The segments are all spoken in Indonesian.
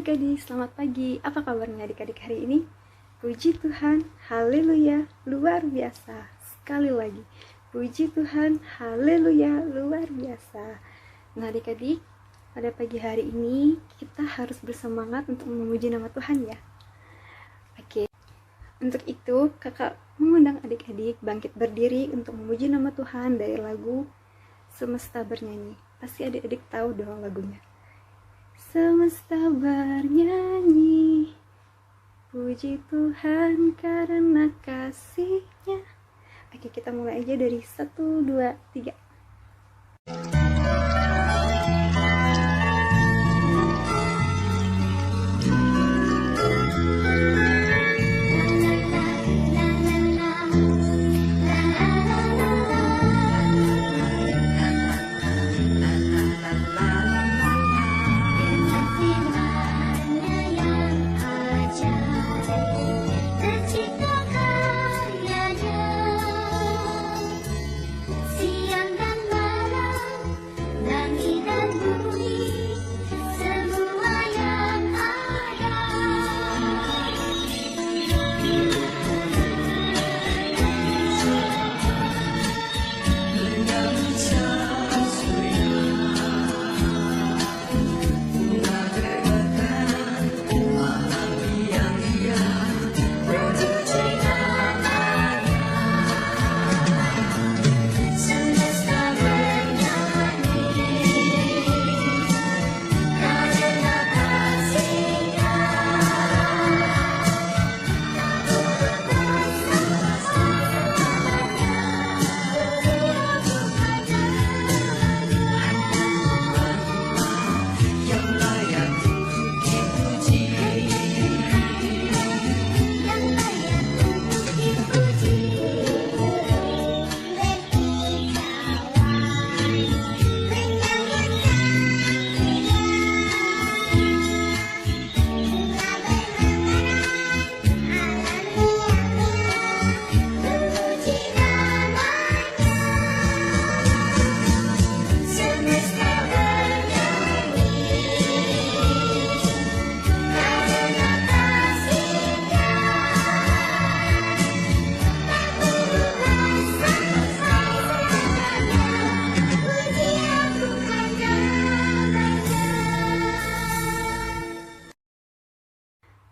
adik-adik, selamat pagi. Apa kabarnya adik-adik hari ini? Puji Tuhan, haleluya, luar biasa. Sekali lagi, puji Tuhan, haleluya, luar biasa. Nah adik-adik, pada pagi hari ini kita harus bersemangat untuk memuji nama Tuhan ya. Oke, untuk itu kakak mengundang adik-adik bangkit berdiri untuk memuji nama Tuhan dari lagu Semesta Bernyanyi. Pasti adik-adik tahu dong lagunya. Semesta bernyanyi, puji Tuhan karena kasih-Nya. Oke, kita mulai aja dari 1, 2, 3.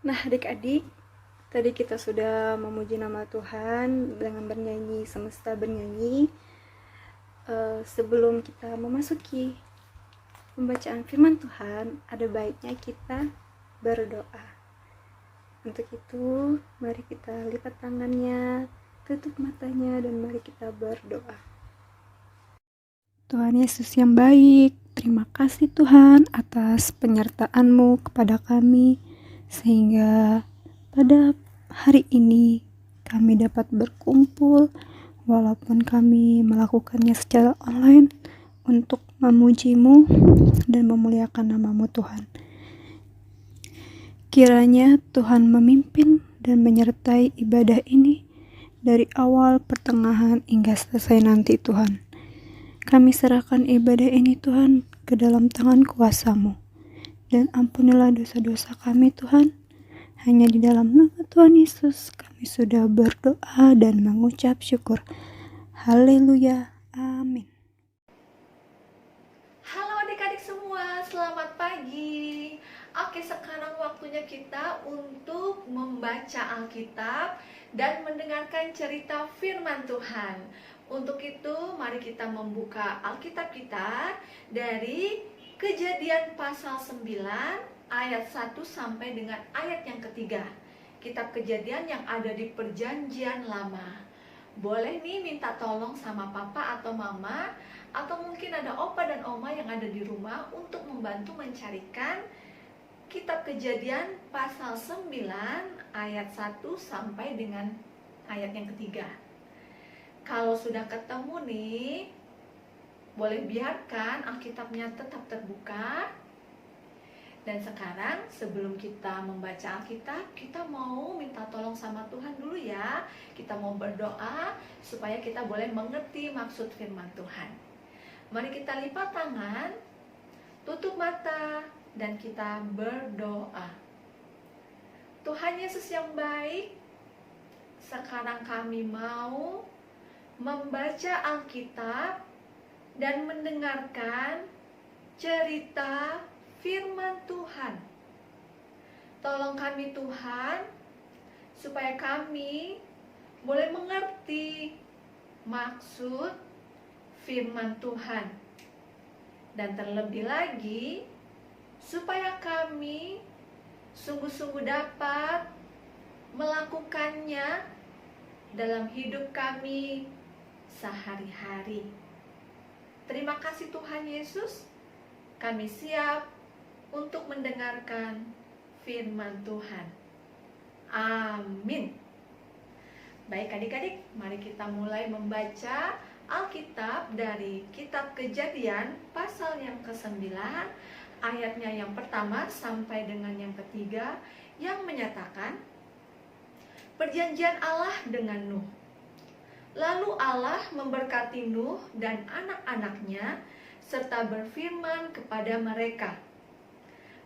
Nah adik-adik, tadi kita sudah memuji nama Tuhan dengan bernyanyi Semesta Bernyanyi. Sebelum kita memasuki pembacaan firman Tuhan, ada baiknya kita berdoa. Untuk itu, mari kita lipat tangannya, tutup matanya, dan mari kita berdoa. Tuhan Yesus yang baik, terima kasih Tuhan atas penyertaan-Mu kepada kami, sehingga pada hari ini kami dapat berkumpul walaupun kami melakukannya secara online untuk memuji-Mu dan memuliakan nama-Mu Tuhan. Kiranya Tuhan memimpin dan menyertai ibadah ini dari awal, pertengahan, hingga selesai nanti Tuhan. Kami serahkan ibadah ini Tuhan ke dalam tangan kuasa-Mu. Dan ampunilah dosa-dosa kami Tuhan. Hanya di dalam nama Tuhan Yesus kami sudah berdoa dan mengucap syukur. Haleluya. Amin. Halo adik-adik semua, selamat pagi. Oke, sekarang waktunya kita untuk membaca Alkitab dan mendengarkan cerita firman Tuhan. Untuk itu, mari kita membuka Alkitab kita dari Kejadian pasal 9 ayat 1 sampai dengan ayat yang ketiga. Kitab Kejadian yang ada di Perjanjian Lama. Boleh nih minta tolong sama papa atau mama, atau mungkin ada opa dan oma yang ada di rumah untuk membantu mencarikan Kitab Kejadian pasal 9 ayat 1 sampai dengan ayat yang ketiga. Kalau sudah ketemu nih, boleh biarkan Alkitabnya tetap terbuka. Dan sekarang sebelum kita membaca Alkitab, kita mau minta tolong sama Tuhan dulu ya. Kita mau berdoa supaya kita boleh mengerti maksud firman Tuhan. Mari kita lipat tangan, tutup mata, dan kita berdoa. Tuhan Yesus yang baik, sekarang kami mau membaca Alkitab dan mendengarkan cerita firman Tuhan. Tolong kami Tuhan, supaya kami boleh mengerti maksud firman Tuhan. Dan terlebih lagi, supaya kami sungguh-sungguh dapat melakukannya dalam hidup kami sehari-hari. Terima kasih Tuhan Yesus, kami siap untuk mendengarkan firman Tuhan. Amin. Baik adik-adik, mari kita mulai membaca Alkitab dari Kitab Kejadian pasal yang ke-9, ayatnya yang pertama sampai dengan yang ketiga, yang menyatakan perjanjian Allah dengan Nuh. Lalu Allah memberkati Nuh dan anak-anaknya serta berfirman kepada mereka,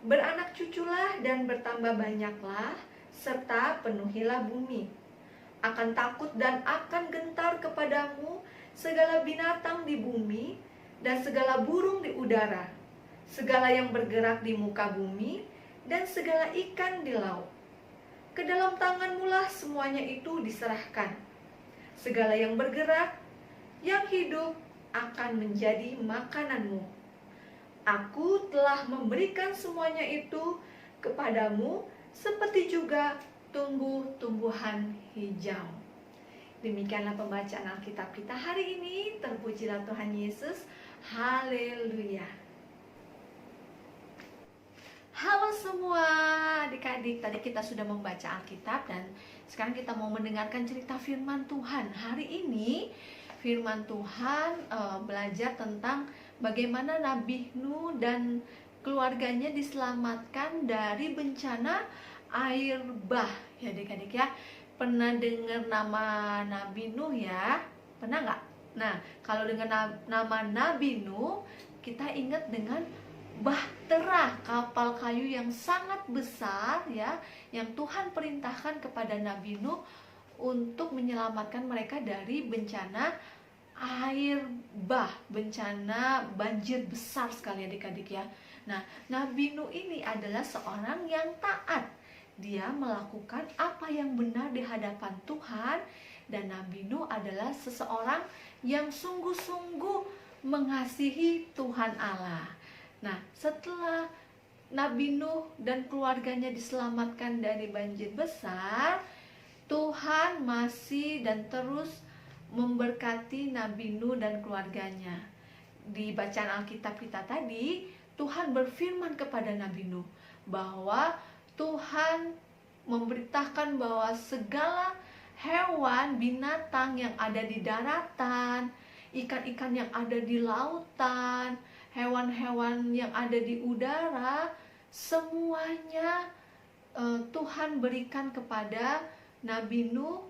beranak cuculah dan bertambah banyaklah, serta penuhilah bumi. Akan takut dan akan gentar kepadamu segala binatang di bumi dan segala burung di udara, segala yang bergerak di muka bumi, dan segala ikan di laut. Ke dalam tanganmulah semuanya itu diserahkan. Segala yang bergerak, yang hidup, akan menjadi makananmu. Aku telah memberikan semuanya itu kepadamu, seperti juga tumbuh-tumbuhan hijau. Demikianlah pembacaan Alkitab kita hari ini. Terpujilah Tuhan Yesus. Haleluya. Halo semua adik-adik, tadi kita sudah membaca Alkitab dan sekarang kita mau mendengarkan cerita firman Tuhan. Hari ini firman Tuhan belajar tentang bagaimana Nabi Nuh dan keluarganya diselamatkan dari bencana air bah. Ya adik-adik ya, pernah dengar nama Nabi Nuh ya? Pernah nggak? Nah, kalau dengan nama Nabi Nuh, kita ingat dengan bahtera, kapal kayu yang sangat besar ya, yang Tuhan perintahkan kepada Nabi Nuh untuk menyelamatkan mereka dari bencana air bah, bencana banjir besar sekali adik-adik ya. Nah, Nabi Nuh ini adalah seorang yang taat. Dia melakukan apa yang benar di hadapan Tuhan, dan Nabi Nuh adalah seseorang yang sungguh-sungguh mengasihi Tuhan Allah. Nah, setelah Nabi Nuh dan keluarganya diselamatkan dari banjir besar, Tuhan masih dan terus memberkati Nabi Nuh dan keluarganya. Di bacaan Alkitab kita tadi, Tuhan berfirman kepada Nabi Nuh bahwa Tuhan memberitakan bahwa segala hewan, binatang yang ada di daratan, ikan-ikan yang ada di lautan, hewan-hewan yang ada di udara, semuanya Tuhan berikan kepada Nabi Nuh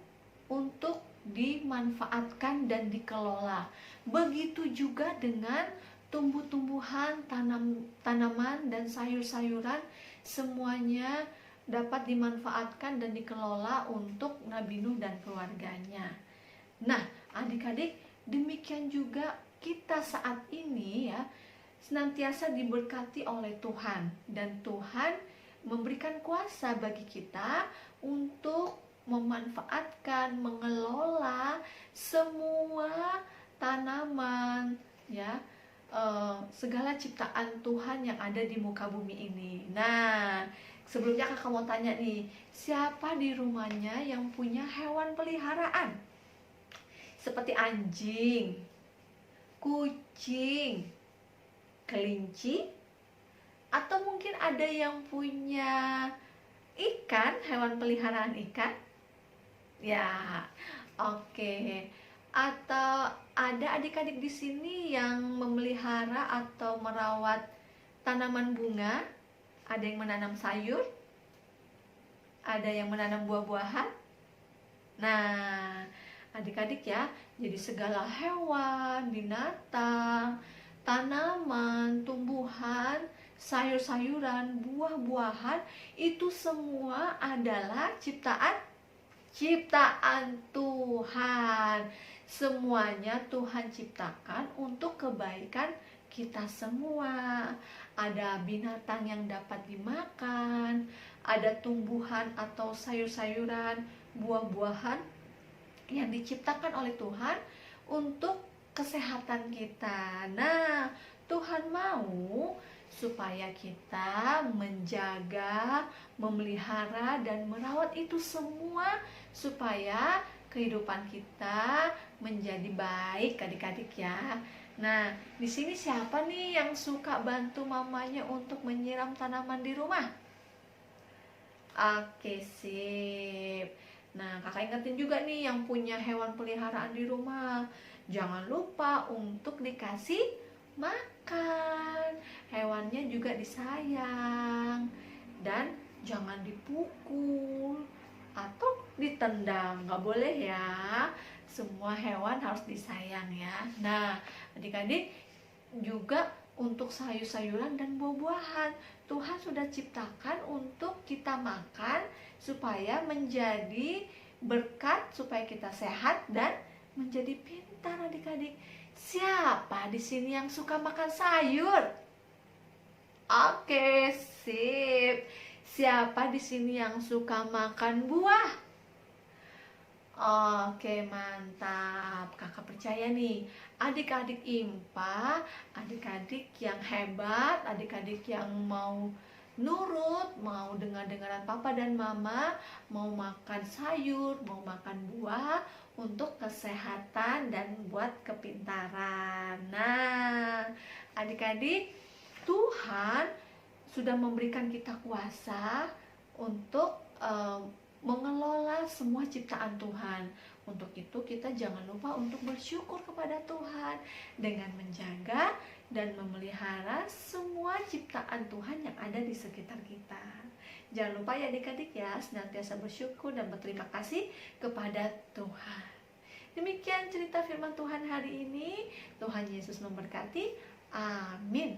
untuk dimanfaatkan dan dikelola. Begitu juga dengan tumbuh-tumbuhan, tanaman dan sayur-sayuran, semuanya dapat dimanfaatkan dan dikelola untuk Nabi Nuh dan keluarganya. Nah, adik-adik, demikian juga kita saat ini ya, senantiasa diberkati oleh Tuhan, dan Tuhan memberikan kuasa bagi kita untuk memanfaatkan, mengelola semua tanaman ya, segala ciptaan Tuhan yang ada di muka bumi ini. Nah, sebelumnya kakak mau tanya nih, siapa di rumahnya yang punya hewan peliharaan? Seperti anjing, kucing, kelinci, atau mungkin ada yang punya ikan, hewan peliharaan ikan? Ya, oke. Atau ada adik-adik di sini yang memelihara atau merawat tanaman bunga? Ada yang menanam sayur? Ada yang menanam buah-buahan? Nah, adik-adik ya, jadi segala hewan, binatang, tanaman, tumbuhan, sayur-sayuran, buah-buahan, itu semua adalah ciptaan Tuhan. Semuanya Tuhan ciptakan untuk kebaikan kita semua. Ada binatang yang dapat dimakan, ada tumbuhan atau sayur-sayuran, buah-buahan yang diciptakan oleh Tuhan untuk kesehatan kita. Nah, Tuhan mau supaya kita menjaga, memelihara, dan merawat itu semua supaya kehidupan kita menjadi baik, adik-adik ya. Nah, di sini siapa nih yang suka bantu mamanya untuk menyiram tanaman di rumah? Oke, sip. Nah, kakak ingetin juga nih yang punya hewan peliharaan di rumah, jangan lupa untuk dikasih makan. Hewannya juga disayang dan jangan dipukul atau ditendang, nggak boleh ya. Semua hewan harus disayang ya. Nah, adik-adik juga untuk sayur-sayuran dan buah-buahan, Tuhan sudah ciptakan untuk kita makan supaya menjadi berkat, supaya kita sehat dan menjadi pintar, adik-adik. Siapa di sini yang suka makan sayur? Oke, sip. Siapa di sini yang suka makan buah? Oke, mantap. Kakak percaya nih, adik-adik IMPA, adik-adik yang hebat, adik-adik yang mau nurut, mau dengar-dengaran papa dan mama, mau makan sayur, mau makan buah untuk kesehatan dan buat kepintaran. Nah, adik-adik, Tuhan sudah memberikan kita kuasa untuk mengelola semua ciptaan Tuhan. Untuk itu kita jangan lupa untuk bersyukur kepada Tuhan dengan menjaga dan memelihara semua ciptaan Tuhan yang ada di sekitar kita. Jangan lupa ya adik-adik ya, senantiasa bersyukur dan berterima kasih kepada Tuhan. Demikian cerita firman Tuhan hari ini. Tuhan Yesus memberkati. Amin.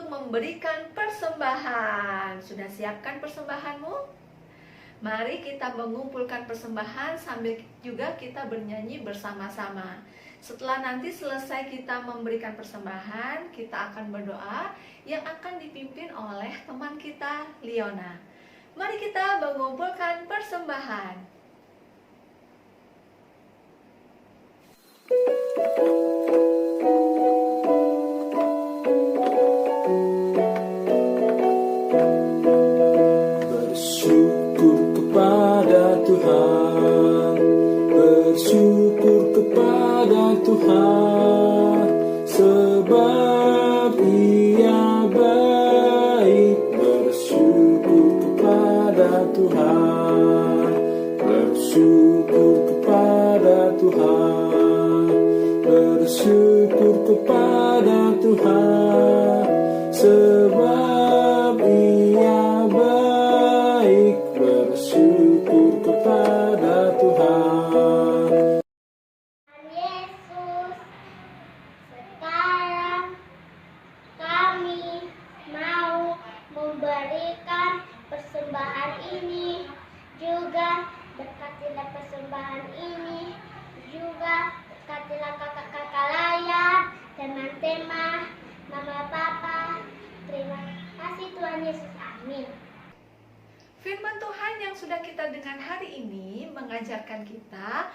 Memberikan persembahan. Sudah siapkan persembahanmu? Mari kita mengumpulkan persembahan sambil juga kita bernyanyi bersama-sama. Setelah nanti selesai kita memberikan persembahan, kita akan berdoa yang akan dipimpin oleh teman kita, Liona. Mari kita mengumpulkan persembahan. Tuhan, bersyukur kepada Tuhan, sebab Ia baik. Bersyukur kepada Tuhan, bersyukur kepada Tuhan, bersyukur kepada Tuhan, sebab Ia baik, bersyukur kepada Tuhan. Yesus, sekarang kami mau memberikan persembahan ini, juga berkatilah persembahan ini, juga berkatilah kakak-kakak layan, teman-teman, mama papa. Terima kasih Tuhan Yesus, amin. Firman Tuhan yang sudah kita dengar hari ini mengajarkan kita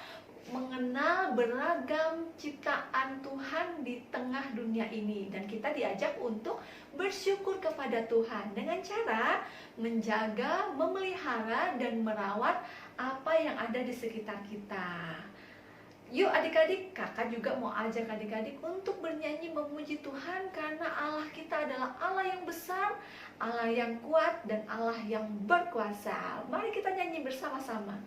mengenal beragam ciptaan Tuhan di tengah dunia ini, dan kita diajak untuk bersyukur kepada Tuhan dengan cara menjaga, memelihara, dan merawat apa yang ada di sekitar kita. Yuk adik-adik, kakak juga mau ajak adik-adik untuk bernyanyi memuji Tuhan, karena Allah kita adalah Allah yang besar, Allah yang kuat, dan Allah yang berkuasa. Mari kita nyanyi bersama-sama.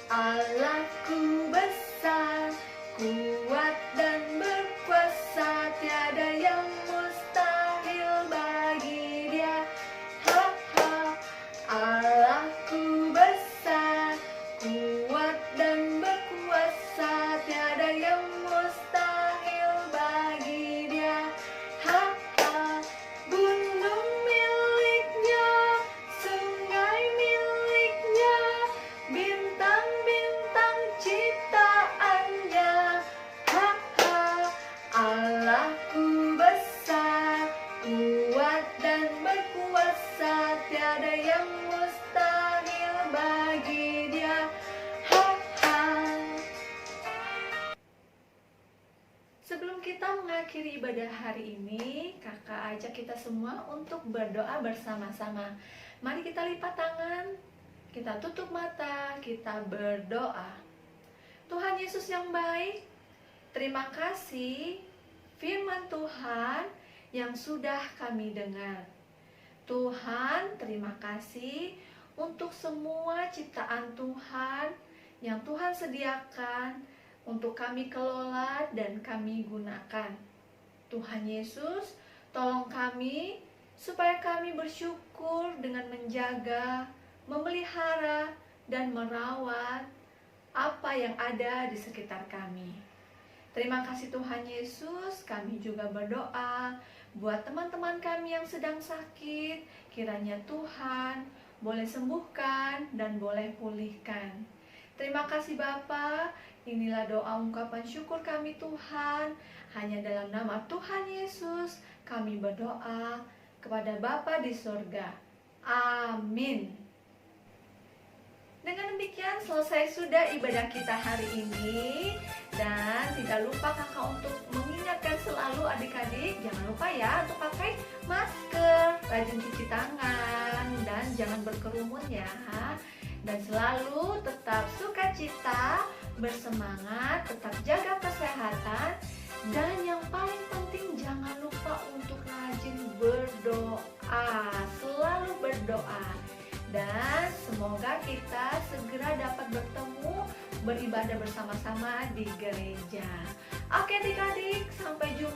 Allahku besar, kuat dan berkuasa, tiada yang mustahil bagi Dia. Ha ha. Allahku besar, kuat dan berkuasa, tiada yang mustahil bagi Dia. Ha ha. Gunung miliknya, sungai miliknya, bintang-bintang ciptaannya. Ha ha. Allahku besar, kuat dan berkuasa, tiada yang mustahil bagi Dia. Ha ha. Sebelum kita mengakhiri ibadah hari ini, kakak ajak kita semua untuk berdoa bersama-sama. Mari kita lipat tangan, kita tutup mata, kita berdoa. Tuhan Yesus yang baik, terima kasih firman Tuhan yang sudah kami dengar. Tuhan, terima kasih untuk semua ciptaan Tuhan yang Tuhan sediakan untuk kami kelola dan kami gunakan. Tuhan Yesus, tolong kami supaya kami bersyukur dengan menjaga, memelihara, dan merawat apa yang ada di sekitar kami. Terima kasih Tuhan Yesus. Kami juga berdoa buat teman-teman kami yang sedang sakit, kiranya Tuhan boleh sembuhkan dan boleh pulihkan. Terima kasih Bapa. Inilah doa ungkapan syukur kami Tuhan. Hanya dalam nama Tuhan Yesus kami berdoa kepada Bapa di surga. Amin. Dengan demikian selesai sudah ibadah kita hari ini. Dan tidak lupa kakak untuk mengingatkan selalu adik-adik, jangan lupa ya untuk pakai masker, rajin cuci tangan, dan jangan berkerumun ya. Dan selalu tetap sukacita, bersemangat, tetap jaga kesehatan, dan yang paling penting jangan lupa untuk rajin berdoa, selalu berdoa. Dan semoga kita segera dapat bertemu, beribadah bersama-sama di gereja. Oke adik-adik, sampai jumpa.